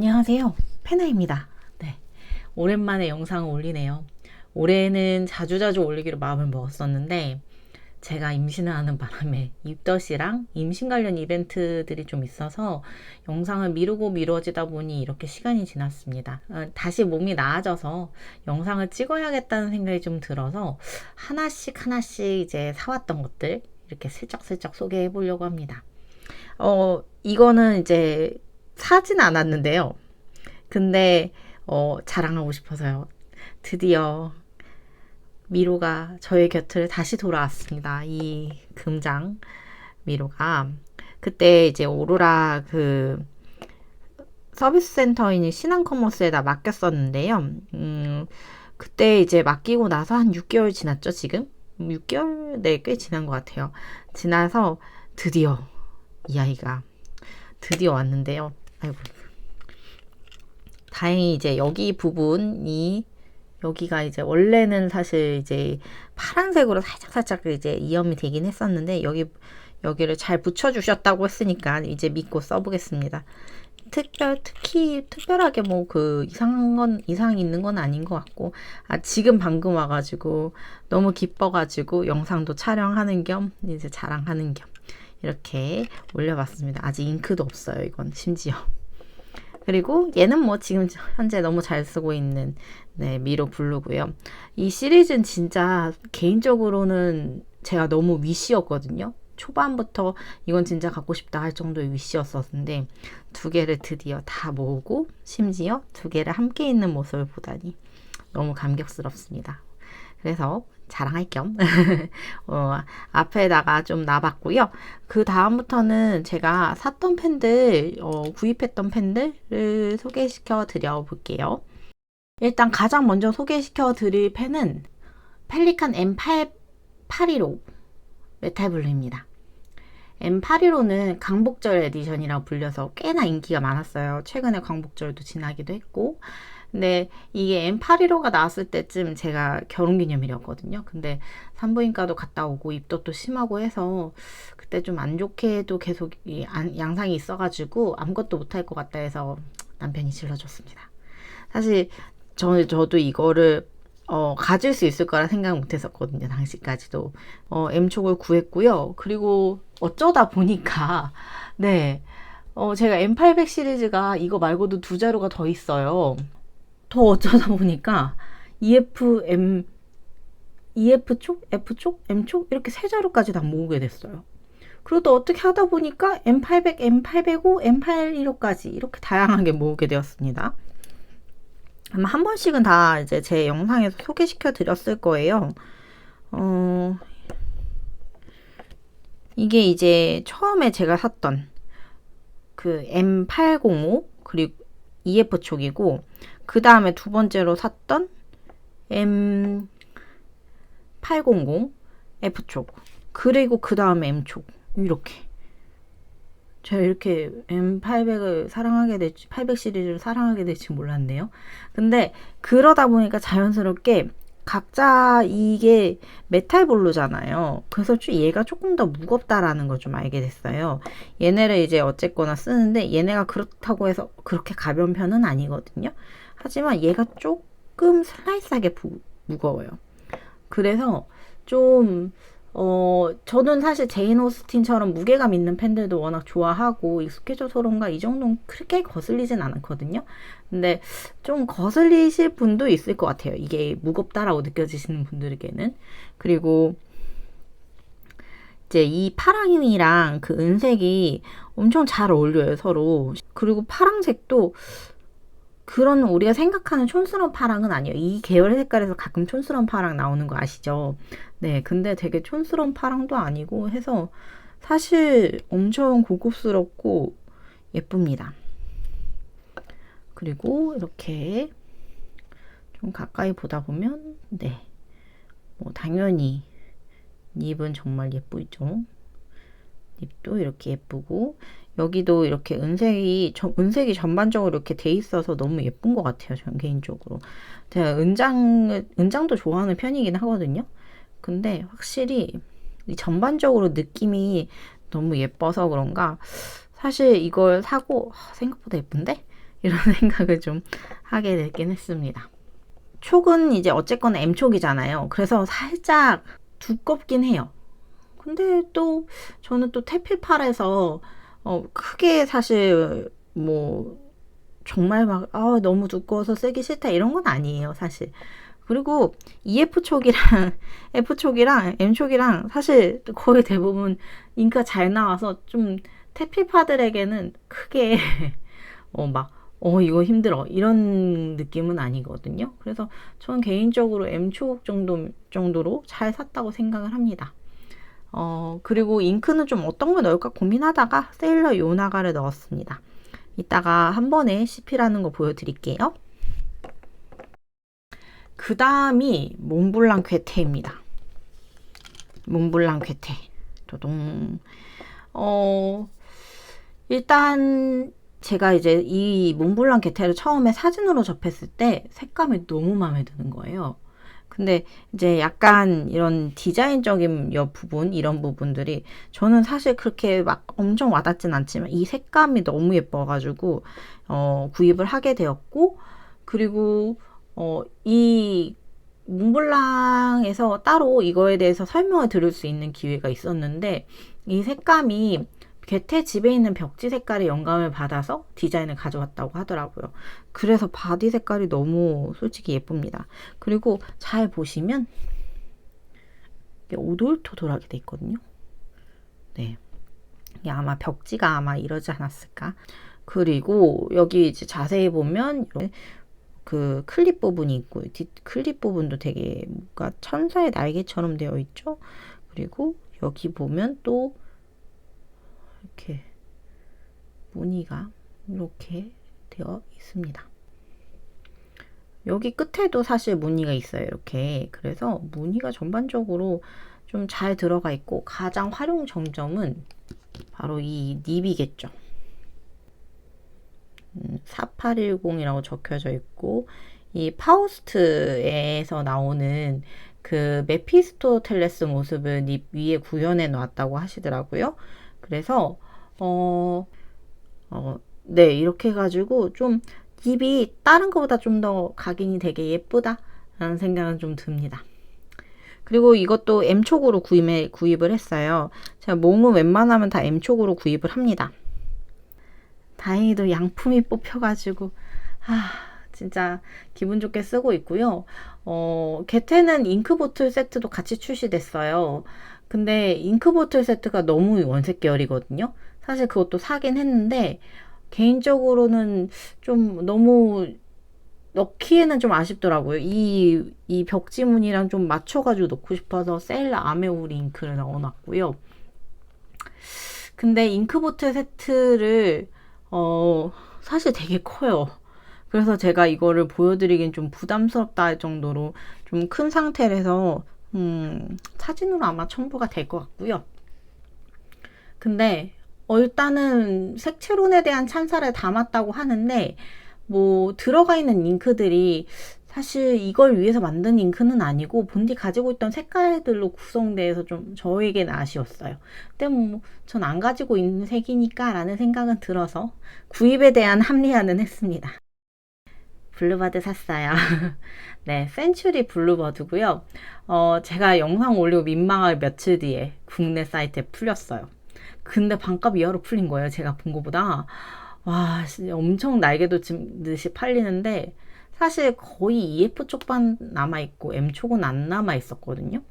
안녕하세요. 페나입니다. 네. 오랜만에 영상을 올리네요. 올해는 자주자주 올리기로 마음을 먹었었는데, 제가 임신을 하는 바람에 입덧이랑 임신 관련 이벤트들이 좀 있어서 영상을 미루고 미뤄지다 보니 이렇게 시간이 지났습니다. 다시 몸이 나아져서 영상을 찍어야겠다는 생각이 좀 들어서 하나씩 하나씩 이제 사왔던 것들 이렇게 슬쩍슬쩍 소개해 보려고 합니다. 이거는 이제 사진 않았는데요. 근데 자랑하고 싶어서요. 드디어 미로가 저의 곁을 다시 돌아왔습니다. 이 금장 미로가 그때 이제 오로라 그 서비스 센터인 신한커머스에다 맡겼었는데요. 그때 이제 맡기고 나서 한 6개월 지났죠, 지금? 6개월? 네, 꽤 지난 것 같아요. 지나서 드디어 이 아이가 드디어 왔는데요. 아이고. 다행히 이제 여기 부분이 여기가 이제 원래는 사실 이제 파란색으로 살짝 이제 이염이 되긴 했었는데 여기를 잘 붙여주셨다고 했으니까 이제 믿고 써보겠습니다. 특히 특별하게 뭐 그 이상 있는 건 아닌 것 같고, 지금 방금 와가지고 너무 기뻐가지고 영상도 촬영하는 겸 이제 자랑하는 겸 이렇게 올려봤습니다. 아직 잉크도 없어요, 이건 심지어. 그리고 얘는 뭐 지금 현재 너무 잘 쓰고 있는 미로 블루고요. 이 시리즈는 진짜 개인적으로는 제가 너무 위시였거든요. 초반부터 이건 진짜 갖고 싶다 할 정도의 위시였었는데 두 개를 드디어 다 모으고 심지어 두 개를 함께 있는 모습을 보다니 너무 감격스럽습니다. 그래서 자랑할 겸 앞에다가 좀 놔봤고요. 그 다음부터는 제가 샀던 펜들, 구입했던 펜들을 소개시켜 드려 볼게요. 일단 가장 먼저 소개시켜 드릴 펜은 펠리칸 M815 메탈블루입니다. M815는 광복절 에디션이라고 불려서 꽤나 인기가 많았어요. 최근에 광복절도 지나기도 했고, 근데 이게 M815가 나왔을 때쯤 제가 결혼기념일이었거든요. 근데 산부인과도 갔다 오고 입덧도 심하고 해서 그때 좀 안 좋게도 계속 양상이 있어가지고 아무것도 못할 것 같다 해서 남편이 질러줬습니다. 사실 저도 이거를 가질 수 있을 거라 생각 못 했었거든요. 당시까지도. M촉을 구했고요. 그리고 어쩌다 보니까, 네. 제가 M800 시리즈가 이거 말고도 두 자루가 더 있어요. 더 어쩌다 보니까 EF촉, F촉, M촉 이렇게 세 자루까지 다 모으게 됐어요. 그리고 또 어떻게 하다 보니까 M800, M805, M815까지 이렇게 다양하게 모으게 되었습니다. 아마 한 번씩은 다 이제 제 영상에서 소개시켜 드렸을 거예요. 이게 이제 처음에 제가 샀던 그 M805 그리고 EF촉이고, 그 다음에 두 번째로 샀던 M800 F촉, 그리고 그 다음에 M촉, 이렇게. 제가 이렇게 M800을 사랑하게 될지, 800 시리즈를 사랑하게 될지 몰랐네요. 근데 그러다 보니까 자연스럽게 각자 이게 메탈 블루잖아요. 그래서 얘가 조금 더 무겁다라는 걸 좀 알게 됐어요. 얘네를 이제 어쨌거나 쓰는데 얘네가 그렇다고 해서 그렇게 가벼운 편은 아니거든요. 하지만 얘가 조금 슬라이스하게 무거워요. 그래서 좀 저는 사실 제인 오스틴처럼 무게감 있는 펜들도 워낙 좋아하고 익숙해져서 그런가 이 정도는 크게 거슬리진 않거든요. 근데 좀 거슬리실 분도 있을 것 같아요. 이게 무겁다라고 느껴지시는 분들에게는. 그리고 이제 이 파랑이랑 그 은색이 엄청 잘 어울려요, 서로. 그리고 파랑색도 그런 우리가 생각하는 촌스러운 파랑은 아니에요. 이 계열 색깔에서 가끔 촌스러운 파랑 나오는 거 아시죠? 네, 근데 되게 촌스러운 파랑도 아니고 해서 사실 엄청 고급스럽고 예쁩니다. 그리고 이렇게 좀 가까이 보다 보면 뭐 당연히 립은 정말 예쁘죠. 립도 이렇게 예쁘고 여기도 이렇게 은색이 전반적으로 이렇게 돼 있어서 너무 예쁜 것 같아요. 저는 개인적으로. 제가 은장도 좋아하는 편이긴 하거든요. 근데 확실히 전반적으로 느낌이 너무 예뻐서 그런가 사실 이걸 사고 생각보다 예쁜데? 이런 생각을 좀 하게 됐긴 했습니다. 촉은 이제 어쨌거나 M촉이잖아요. 그래서 살짝 두껍긴 해요. 근데 또 저는 또 테필팔에서 크게 사실 뭐 정말 막 너무 두꺼워서 쓰기 싫다 이런 건 아니에요, 사실. 그리고 EF촉이랑 F촉이랑 M촉이랑 사실 거의 대부분 잉크가 잘 나와서 좀 테필파들에게는 크게 이거 힘들어 이런 느낌은 아니거든요. 그래서 저는 개인적으로 M촉 정도로 잘 샀다고 생각을 합니다. 그리고 잉크는 좀 어떤 걸 넣을까 고민하다가 세일러 요나가를 넣었습니다. 이따가 한 번에 CP라는 거 보여드릴게요. 그 다음이 몽블랑 괴테입니다. 몽블랑 괴테. 도동. 일단 제가 이제 이 몽블랑 괴테를 처음에 사진으로 접했을 때 색감이 너무 마음에 드는 거예요. 근데 이제 약간 이런 디자인적인 부분, 이런 부분들이 저는 사실 그렇게 막 엄청 와닿진 않지만 이 색감이 너무 예뻐가지고 구입을 하게 되었고, 그리고 이 몽블랑에서 따로 이거에 대해서 설명을 들을 수 있는 기회가 있었는데, 이 색감이 괴테 집에 있는 벽지 색깔의 영감을 받아서 디자인을 가져왔다고 하더라고요. 그래서 바디 색깔이 너무 솔직히 예쁩니다. 그리고 잘 보시면 오돌토돌하게 돼 있거든요. 네, 이게 아마 벽지가 아마 이러지 않았을까. 그리고 여기 이제 자세히 보면 그 클립 부분이 있고, 클립 부분도 되게 뭔가 천사의 날개처럼 되어 있죠. 그리고 여기 보면 또 이렇게 무늬가 이렇게 되어 있습니다. 여기 끝에도 사실 무늬가 있어요. 이렇게. 그래서 무늬가 전반적으로 좀 잘 들어가 있고, 가장 활용 정점은 바로 이 닙이겠죠. 4810이라고 적혀져 있고, 이 파우스트에서 나오는 그 메피스토텔레스 모습을 닙 위에 구현해 놨다고 하시더라고요. 그래서 네, 이렇게 해가지고 좀 닙이 다른 것보다 좀 더 각인이 되게 예쁘다 라는 생각은 좀 듭니다. 그리고 이것도 M촉으로 구입을 했어요. 제가 몸은 웬만하면 다 M촉으로 구입을 합니다. 다행히도 양품이 뽑혀가지고 진짜 기분 좋게 쓰고 있고요. 게테는 잉크보틀 세트도 같이 출시됐어요. 근데 잉크보틀 세트가 너무 원색 계열이거든요. 사실 그것도 사긴 했는데 개인적으로는 좀 너무 넣기에는 좀 아쉽더라고요. 이 벽지무늬랑 좀 맞춰가지고 넣고 싶어서 세일러 아메오리 잉크를 넣어놨고요. 근데 잉크보틀 세트를 사실 되게 커요. 그래서 제가 이거를 보여드리긴 좀 부담스럽다 할 정도로 좀 큰 상태라서 사진으로 아마 첨부가 될 것 같고요. 근데 일단은 색채론에 대한 찬사를 담았다고 하는데, 뭐 들어가 있는 잉크들이 사실 이걸 위해서 만든 잉크는 아니고 본디 가지고 있던 색깔들로 구성돼서 좀 저에게는 아쉬웠어요. 근데 뭐 전 안 가지고 있는 색이니까 라는 생각은 들어서 구입에 대한 합리화는 했습니다. 블루버드 샀어요. 네, 센츄리 블루버드고요. 제가 영상 올리고 민망하게 며칠 뒤에 국내 사이트에 풀렸어요. 근데 반값 이하로 풀린 거예요. 제가 본 거보다. 와, 진짜 엄청 날개도 듯이 팔리는데 사실 거의 EF 쪽만 남아있고 M 쪽은 안 남아있었거든요.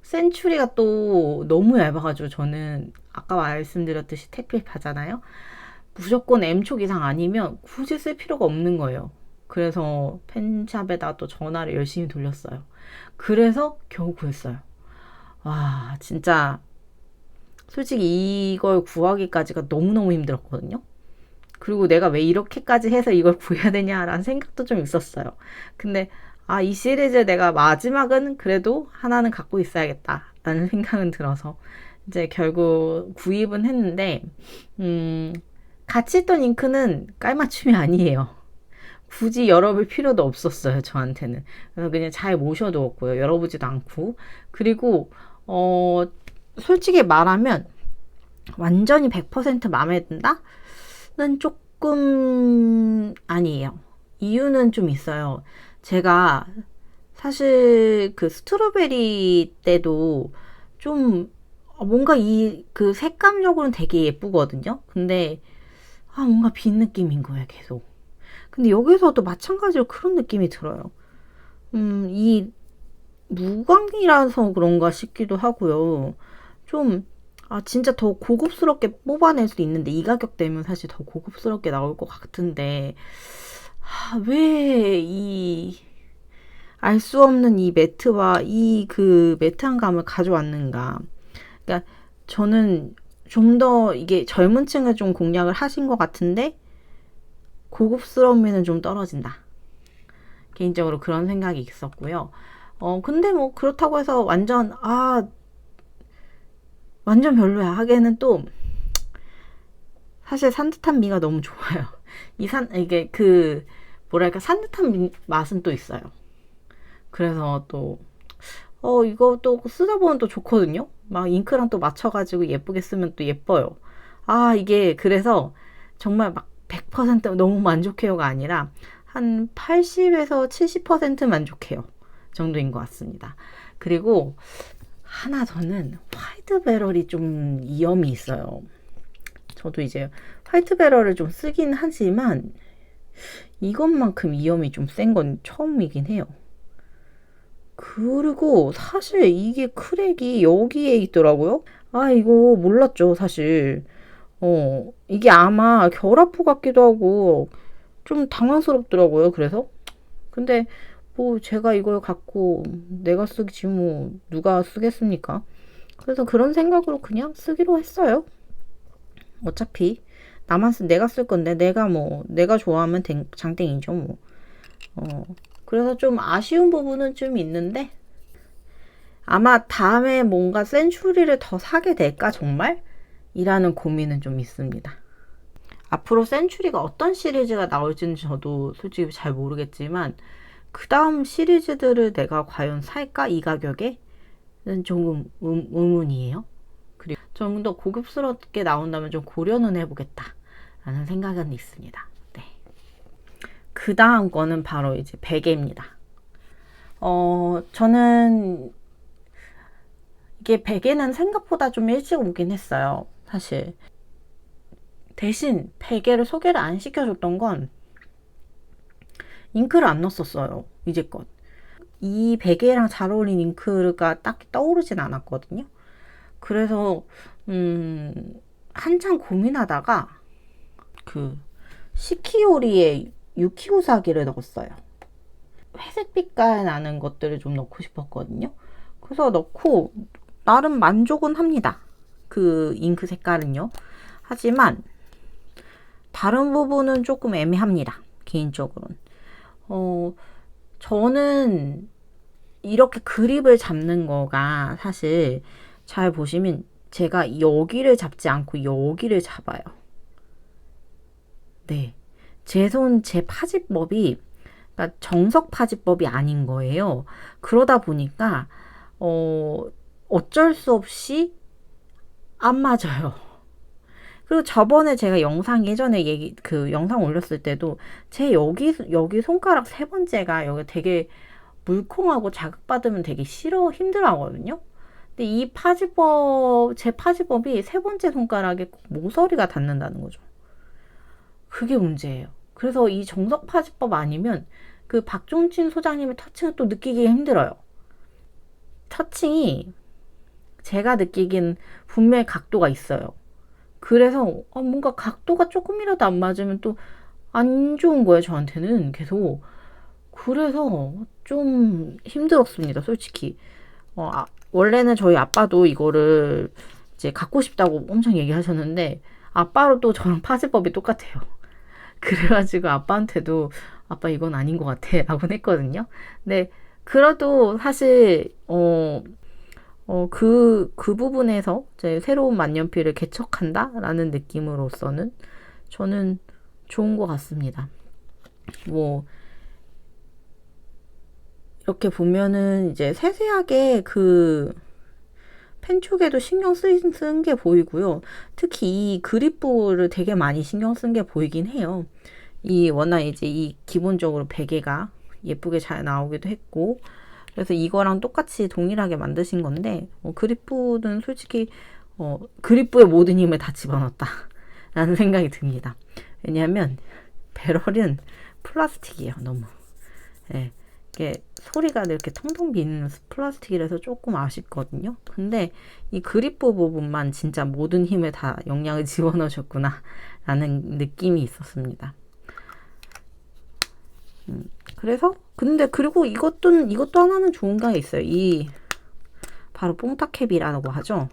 센츄리가 또 너무 얇아가지고 저는 아까 말씀드렸듯이 테필파잖아요. 무조건 M촉 이상 아니면 굳이 쓸 필요가 없는 거예요. 그래서 펜샵에다 또 전화를 열심히 돌렸어요. 그래서 겨우 구했어요. 와, 진짜 솔직히 이걸 구하기까지가 너무너무 힘들었거든요. 그리고 내가 왜 이렇게까지 해서 이걸 구해야 되냐라는 생각도 좀 있었어요. 근데 이 시리즈 내가 마지막은 그래도 하나는 갖고 있어야겠다라는 생각은 들어서 이제 결국 구입은 했는데, 같이 있던 잉크는 깔맞춤이 아니에요. 굳이 열어볼 필요도 없었어요, 저한테는. 그래서 그냥 잘 모셔두었고요. 열어보지도 않고. 그리고 솔직히 말하면 완전히 100% 마음에 든다? 는 조금 아니에요. 이유는 좀 있어요. 제가 사실 그 스트로베리 때도 좀 뭔가 이 그 색감적으로는 되게 예쁘거든요. 근데 뭔가 빈 느낌인 거예요, 계속. 근데 여기서도 마찬가지로 그런 느낌이 들어요. 이 무광이라서 그런가 싶기도 하고요. 좀, 진짜 더 고급스럽게 뽑아낼 수 있는데, 이 가격대면 사실 더 고급스럽게 나올 것 같은데, 왜 알 수 없는 이 매트와 이 그 매트한 감을 가져왔는가. 그러니까 저는 좀 더 이게 젊은 층을 좀 공략을 하신 것 같은데, 고급스러움에는 좀 떨어진다. 개인적으로 그런 생각이 있었고요. 근데 뭐 그렇다고 해서 완전 별로야 하기에는 또 사실 산뜻한 미가 너무 좋아요. 이게 뭐랄까, 산뜻한 맛은 또 있어요. 그래서 또, 이거 또 쓰다 보면 또 좋거든요? 막 잉크랑 또 맞춰가지고 예쁘게 쓰면 또 예뻐요. 이게 그래서 정말 막 100% 너무 만족해요가 아니라 한 80에서 70% 만족해요 정도인 것 같습니다. 그리고 하나 더는 화이트 배럴이 좀 위험이 있어요. 저도 이제 화이트 배럴을 좀 쓰긴 하지만 이것만큼 위험이 좀 센 건 처음이긴 해요. 그리고 사실 이게 크랙이 여기에 있더라고요. 이거 몰랐죠, 사실. 이게 아마 결합부 같기도 하고 좀 당황스럽더라고요, 그래서. 근데 뭐 제가 이걸 갖고 내가 쓰지 뭐 누가 쓰겠습니까? 그래서 그런 생각으로 그냥 쓰기로 했어요. 어차피 내가 쓸 건데 내가 좋아하면 장땡이죠 뭐. 그래서 좀 아쉬운 부분은 좀 있는데 아마 다음에 뭔가 센츄리를 더 사게 될까 정말? 이라는 고민은 좀 있습니다. 앞으로 센츄리가 어떤 시리즈가 나올지는 저도 솔직히 잘 모르겠지만 그 다음 시리즈들을 내가 과연 살까? 이 가격에는 조금 의문이에요. 그리고 좀 더 고급스럽게 나온다면 좀 고려는 해보겠다 라는 생각은 있습니다. 네. 그 다음 거는 바로 이제 베개입니다. 저는 이게 베개는 생각보다 좀 일찍 오긴 했어요. 사실. 대신 베개를 소개를 안 시켜줬던 건 잉크를 안 넣었어요. 이제껏. 이 베개랑 잘 어울리는 잉크가 딱히 떠오르진 않았거든요. 그래서 한참 고민하다가 그 시키오리의 유키우사기를 넣었어요. 회색 빛깔 나는 것들을 좀 넣고 싶었거든요. 그래서 넣고 나름 만족은 합니다. 그 잉크 색깔은요. 하지만 다른 부분은 조금 애매합니다. 개인적으로는. 저는 이렇게 그립을 잡는 거가 사실 잘 보시면 제가 여기를 잡지 않고 여기를 잡아요. 네. 제 파지법이 그러니까 정석 파지법이 아닌 거예요. 그러다 보니까 어쩔 수 없이 안 맞아요. 그리고 저번에 제가 예전에 영상 올렸을 때도 제 여기 손가락 세 번째가 여기 되게 물컹하고 자극받으면 되게 힘들어 하거든요. 근데 제 파지법이 세 번째 손가락에 모서리가 닿는다는 거죠. 그게 문제예요. 그래서 이 정석 파지법 아니면 그 박종진 소장님의 터칭을 또 느끼기 힘들어요. 터칭이 제가 느끼기엔 분명히 각도가 있어요. 그래서 뭔가 각도가 조금이라도 안 맞으면 또 안 좋은 거예요, 저한테는 계속. 그래서 좀 힘들었습니다, 솔직히. 원래는 저희 아빠도 이거를 이제 갖고 싶다고 엄청 얘기하셨는데 아빠로 또 저랑 파지법이 똑같아요. 그래가지고 아빠한테도 아빠 이건 아닌 것 같아 라고 했거든요. 근데 그래도 사실 그 부분에서 이제 새로운 만년필을 개척한다 라는 느낌으로서는 저는 좋은 것 같습니다. 뭐 이렇게 보면은 이제 세세하게 그 펜 쪽에도 신경 쓴 게 보이고요. 특히 이 그립부를 되게 많이 신경 쓴 게 보이긴 해요. 이 워낙 이제 이 기본적으로 베개가 예쁘게 잘 나오기도 했고, 그래서 이거랑 똑같이 동일하게 만드신 건데, 그립부는 솔직히 그립부의 모든 힘을 다 집어넣었다 라는 생각이 듭니다. 왜냐하면 배럴은 플라스틱이에요. 너무. 예. 이게 소리가 이렇게 텅텅 비는 플라스틱이라서 조금 아쉽거든요. 근데 이 그립부 부분만 진짜 모든 힘을 다 영양을 집어넣으셨구나 라는 느낌이 있었습니다. 그래서 근데 그리고 이것도 하나는 좋은 게 있어요. 이 바로 뽕타캡이라고 하죠.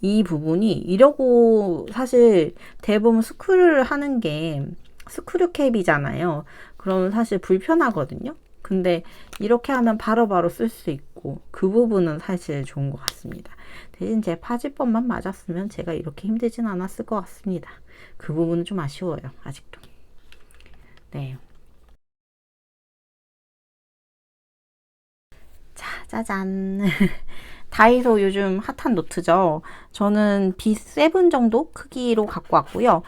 이 부분이 이러고 사실 대부분 스크류를 하는 게 스크류 캡이잖아요. 그럼 사실 불편하거든요. 근데 이렇게 하면 바로바로 쓸 수 있고 그 부분은 사실 좋은 것 같습니다. 대신 제 파지법만 맞았으면 제가 이렇게 힘들진 않았을 것 같습니다. 그 부분은 좀 아쉬워요. 아직도. 네. 자, 짜잔. 다이소 요즘 핫한 노트죠. 저는 B7 정도 크기로 갖고 왔고요.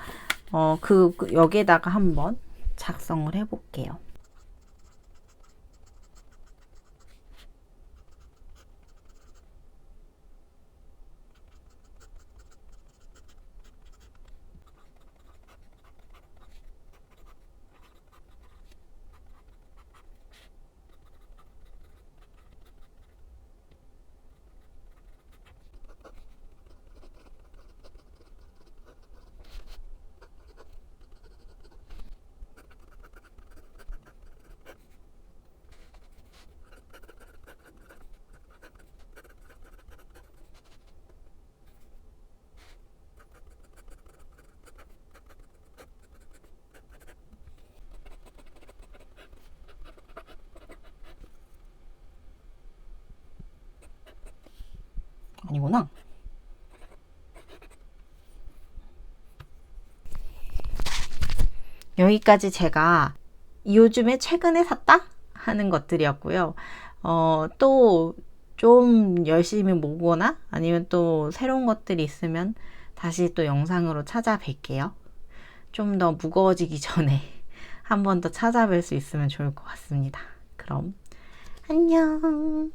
여기에다가 한번 작성을 해볼게요. 아니구나. 여기까지 제가 요즘에 최근에 샀다 하는 것들이었고요. 또 좀 열심히 모으거나 아니면 또 새로운 것들이 있으면 다시 또 영상으로 찾아뵐게요. 좀 더 무거워지기 전에 한 번 더 찾아뵐 수 있으면 좋을 것 같습니다. 그럼 안녕.